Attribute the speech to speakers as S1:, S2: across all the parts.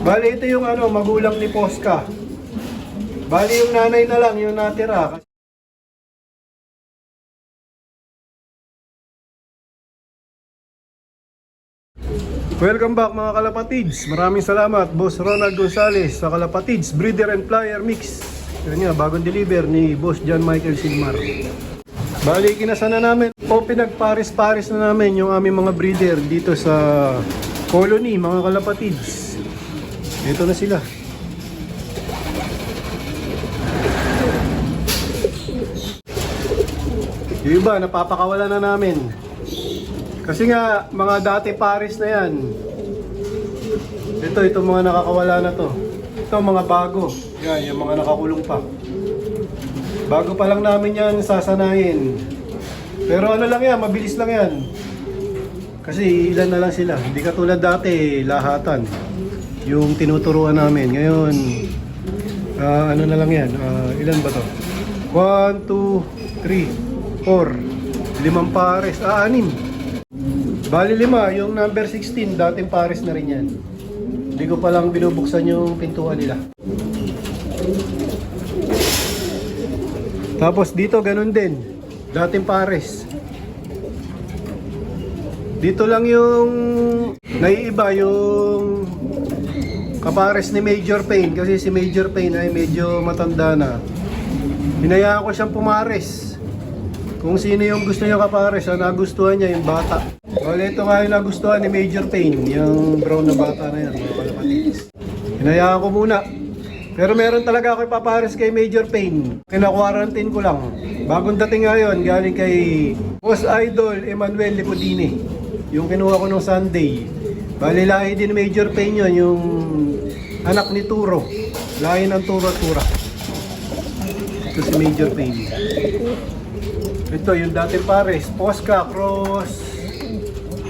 S1: Bali, ito yung magulang ni Posca. Bali, yung nanay na lang yung natira. Welcome back mga kalapatids. Maraming salamat Boss Ronald Gonzales sa Kalapatids Breeder and Flyer Mix. Yan nga, bagong deliver ni Boss John Michael Silmar. Bali, kinasa na namin o pinagparis-paris na namin yung aming mga breeder dito sa colony mga kalapatids. Ito na sila. Yung iba, napapakawala na namin. Kasi nga, mga dati pares na yan. Itong mga nakakawala na to. Ito, mga bago. Yan, yung mga nakakulong pa. Bago pa lang namin yan sasanayin. Pero ano lang yan, mabilis lang yan. Kasi ilan na lang sila. Hindi katulad dati, lahatan. Yung tinuturuan namin. Ngayon, ano na lang yan. Ilan ba to? 1, 2, 3, 4. 5 pares. 6. Bali 5, yung number 16, dating pares na rin yan. Hindi ko palang binubuksan yung pintuan nila. Tapos dito ganun din, dating pares. Dito lang yung naiiba yung kapares ni Major Payne. Kasi si Major Payne ay medyo matanda na. Hinayaan ko siyang pumares. Kung sino yung gusto niya kapares, nagustuhan niya yung bata. Well, ito nga yung nagustuhan ni Major Payne, yung brown na bata na yan, mga kalapatids. Hinayaan ko muna. Pero meron talaga ako ipapares kay Major Payne. Kina-quarantine ko lang. Bagong dating ngayon, galing kay Boss Idol Emmanuel Licodine. Yung kinuha ko nung Sunday. Bali, lahi din Major Payne yun, yung anak ni Turo. Lahi ng Turo at Tura. Ito si Major Payne. Ito yung dating pares, Posca Cross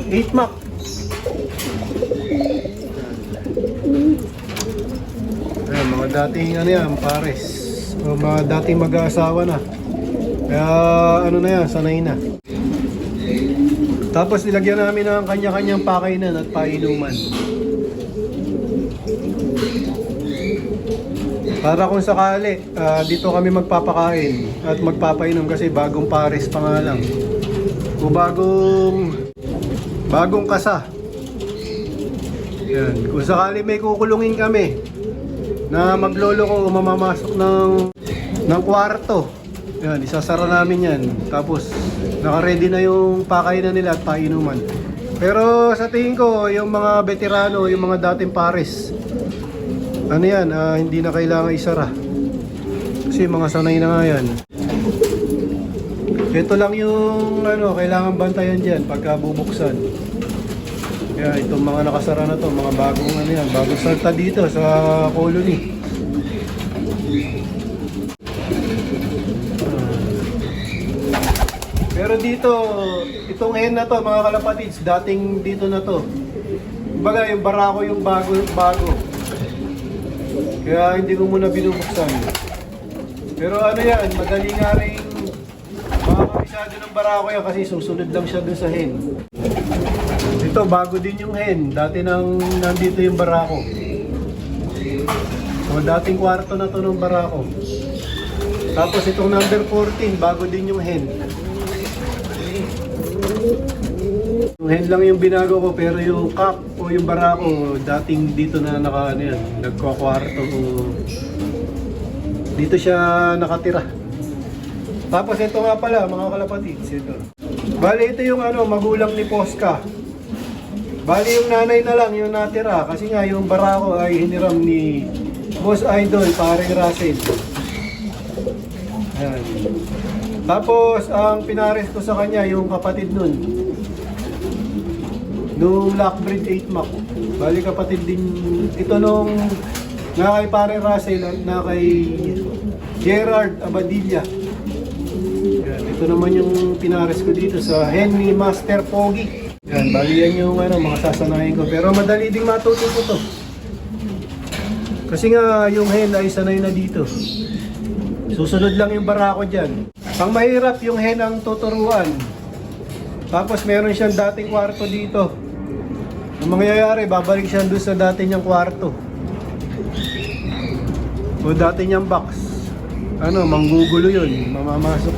S1: 8 Mac. Ayan, mga dating yan, pares. O, mga dating mag-aasawa na. Kaya ano na yan, sanay na. Tapos nilagyan namin ng kanya-kanyang pakainan at painuman. Para kung sakali, dito kami magpapakain at magpapainom kasi bagong pares pa nga lang. O bagong kasa. Yan. Kung sakali may kukulungin kami na maglolo ko o mamamasok ng kwarto, yan, isasara namin yan. Tapos naka-ready na yung pakainan nila at painuman. Pero sa tingin ko, yung mga veterano, yung mga dating pares, ano yan, hindi na kailangan isara. Kasi mga sanay na nga yan. Ito lang yung kailangan bantayan dyan pagka bubuksan. Kaya itong mga nakasara na to, mga bagong bagong salta dito sa colony. Pero dito, itong hen na to mga kalapatids, dating dito na to. Kumbaga yung barako yung bago. Kaya hindi ko muna binubuksan. Pero ano yan, madali nga rin makakabisado ng barako yan kasi susunod lang siya dun sa hen. Ito, bago din yung hen. Dati nandito yung barako. So, dating kwarto na to ng barako. Tapos itong number 14, bago din yung hen. Yung hen lang yung binago ko, pero yung cup o yung barako, dating dito na nagkakwarto o dito siya nakatira. Tapos ito nga pala mga kalapatids, ito. Bali ito yung magulang ni Posca. Bali yung nanay na lang yung natira kasi nga yung barako ay hiniram ni Boss Idol, paring Russell. Ayan. Tapos ang pinares ko sa kanya yung kapatid nun. Nung Lockbreed 8 Mac. Bali kapatid din ito nung na kay paring Russell at na kay Gerard Abadilla. Yan, ito naman yung pinares ko dito sa hen ni Master Pogi. Yan, bali yan yung mga sasanayin ko. Pero madali ding matuto ko to. Kasi nga yung hen ay sanay na dito. Susunod lang yung barako dyan. Ang mahirap yung hen ang tuturuan. Tapos meron siyang dating kwarto dito. Ang mangyayari, babalik siya doon sa dati niyang kwarto. O dati niyang box. Ano, manggugulo yun. Mamamasok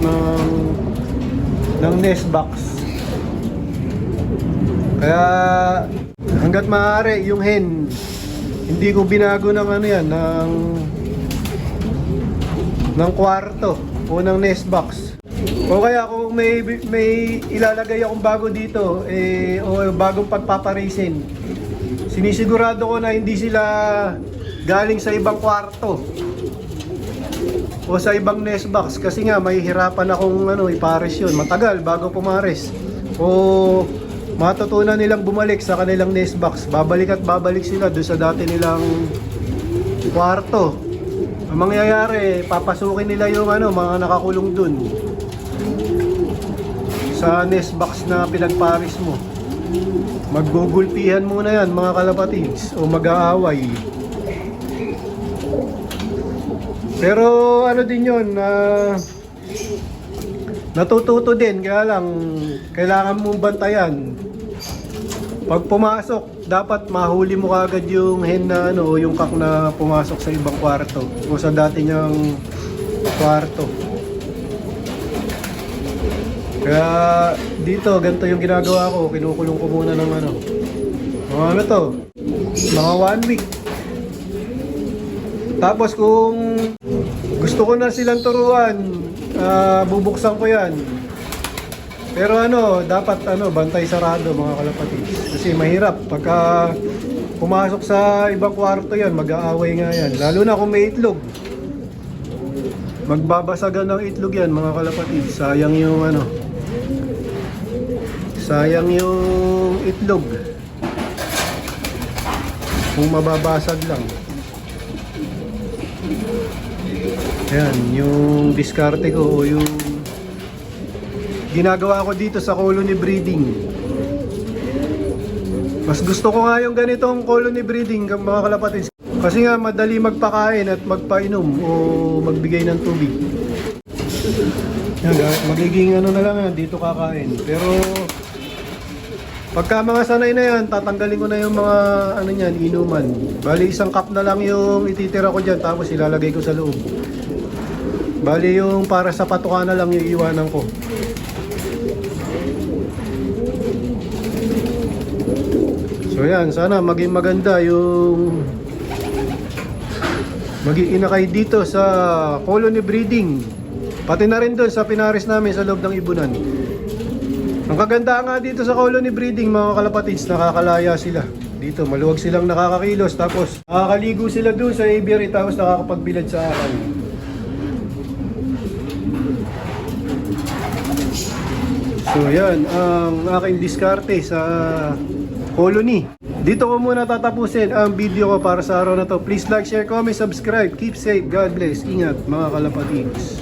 S1: ng nest box. Kaya hanggat maaari yung hen, hindi ko binago ng ano yan, ng kwarto o ng nest box. O kaya kung may ilalagay akong bago dito o bagong pagpaparisin, sinisigurado ko na hindi sila galing sa ibang kwarto o sa ibang nest box, kasi nga may hirapan akong ipares yun. Matagal bago pumares o matutunan nilang bumalik sa kanilang nest box. Babalik at babalik sila doon sa dati nilang kwarto. Ang mangyayari, papasukin nila yung mga nakakulong doon sa nest box na pinagparis mo. Maggugulpihan muna yan mga kalapatids o mag-aaway. Pero ano din yun, natututo din, kaya lang kailangan mong bantayan. Pag pumasok, dapat mahuli mo kagad yung hen na yung kak na pumasok sa ibang kwarto o sa dati niyang kwarto. Kaya dito, ganito yung ginagawa ko. Kinukulong ko muna ng mga to, mga 1 week. Tapos kung gusto ko na silang turuan, bubuksan ko yan. Pero dapat bantay sarado mga kalapatids. Kasi mahirap pagka pumasok sa ibang kwarto yan, mag-aaway nga yan. Lalo na kung may itlog. Magbabasagan ng itlog yan mga kalapatids. Sayang yung sayang yung itlog kung mababasag lang. Yan, yung diskarte ko o yung ginagawa ko dito sa colony breeding. Mas gusto ko nga yung ganitong colony breeding mga kalapatids, kasi nga madali magpakain at magpainom o magbigay ng tubig. Yan, magiging na lang yan, dito kakain. Pero pagka mga sanay na yan, tatanggalin ko na yung mga inuman. Bali isang cup na lang yung ititira ko dyan, tapos ilalagay ko sa loob. Bali yung para sa patuka na lang yung iiwanan ko. So yan, sana maging maganda yung maging inakay dito sa colony breeding. Pati na rin doon sa pinaris namin sa loob ng ibunan. Ang kaganda nga dito sa colony breeding mga kalapatids, nakakalaya sila. Dito maluwag silang nakakakilos, tapos nakakaligo sila doon sa aviary, tapos nakakapagbilad sa akin. So yan ang aking diskarte sa colony. Dito ko muna tatapusin ang video ko para sa araw na to. Please like, share, comment, subscribe. Keep safe. God bless. Ingat mga kalapatids.